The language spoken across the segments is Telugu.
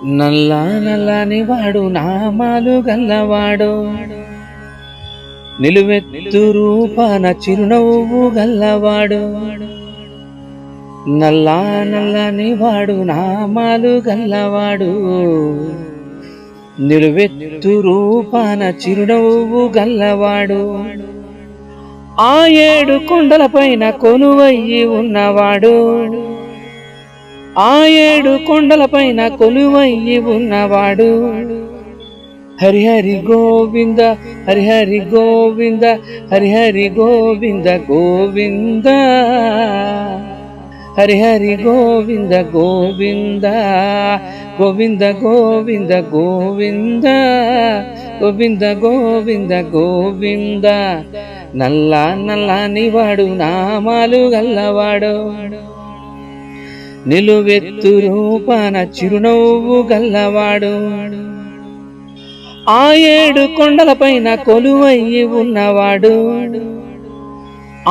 నల్ల నల్లని వాడు నామాలు గల్లవాడు, నిలువెత్తు రూపాన చిరునవ్వు గల్లవాడు. నల్ల నల్లని వాడు నామాలు గల్లవాడు, నిలువెత్తు రూపాన చిరునవ్వు గల్లవాడు. ఆ 7 కొండలపైన కొలువయ్యి ఉన్నవాడు, ఆ 7 కొండలపైన కొలువయ్యి ఉన్నవాడు. హరిహరి గోవింద హరిహరి గోవింద హరిహరి గోవింద గోవింద, హరిహరి గోవింద గోవింద గోవింద గోవింద గోవింద గోవింద గోవింద గోవింద. నల్ల నల్లని వాడు నామాలు గల్లవాడు, నిలువెత్తు రూపాన చిరునవ్వు గల్లవాడు. ఆ 7 కొండలపైన కొలువయ్యి ఉన్నవాడు,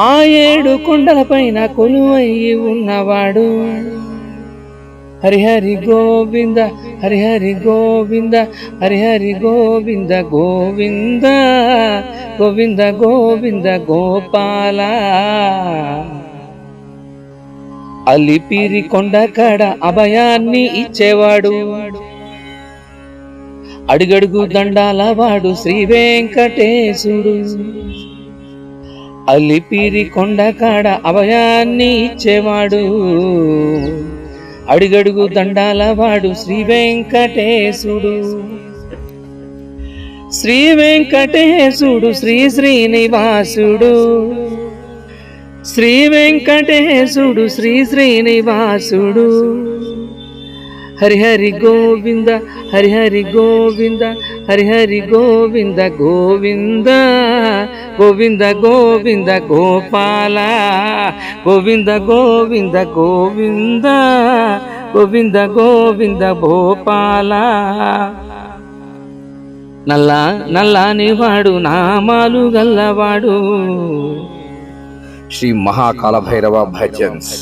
ఆ 7 కొండలపైన కొలువయ్యి ఉన్నవాడు. హరిహరి గోవింద హరిహరి గోవింద హరిహరి గోవింద గోవింద గోవింద గోవింద గోపాల. అలిపిరి కొండ కాడ అభయాన్ని ఇచ్చేవాడు, అడుగడుగు దండాల వాడు శ్రీ వెంకటేశుడు. అలిపిరి కొండ కాడ అభయాన్ని ఇచ్చేవాడు, అడుగడుగు దండాల వాడు శ్రీ వెంకటేశుడు. శ్రీ వెంకటేశుడు శ్రీ శ్రీనివాసుడు, శ్రీ వెంకటేశుడు శ్రీ శ్రీనివాసుడు. హరిహరి గోవింద హరిహరి గోవింద హరిహరి గోవింద గోవింద గోవింద గోవింద గోపాల. గోవింద గోవింద గోవింద గోవింద గోవింద గోపాల. నల్ల నల్లని వాడు నామాలు గల్లవాడు. శ్రీ మహాకాల భైరవ భజన్స్.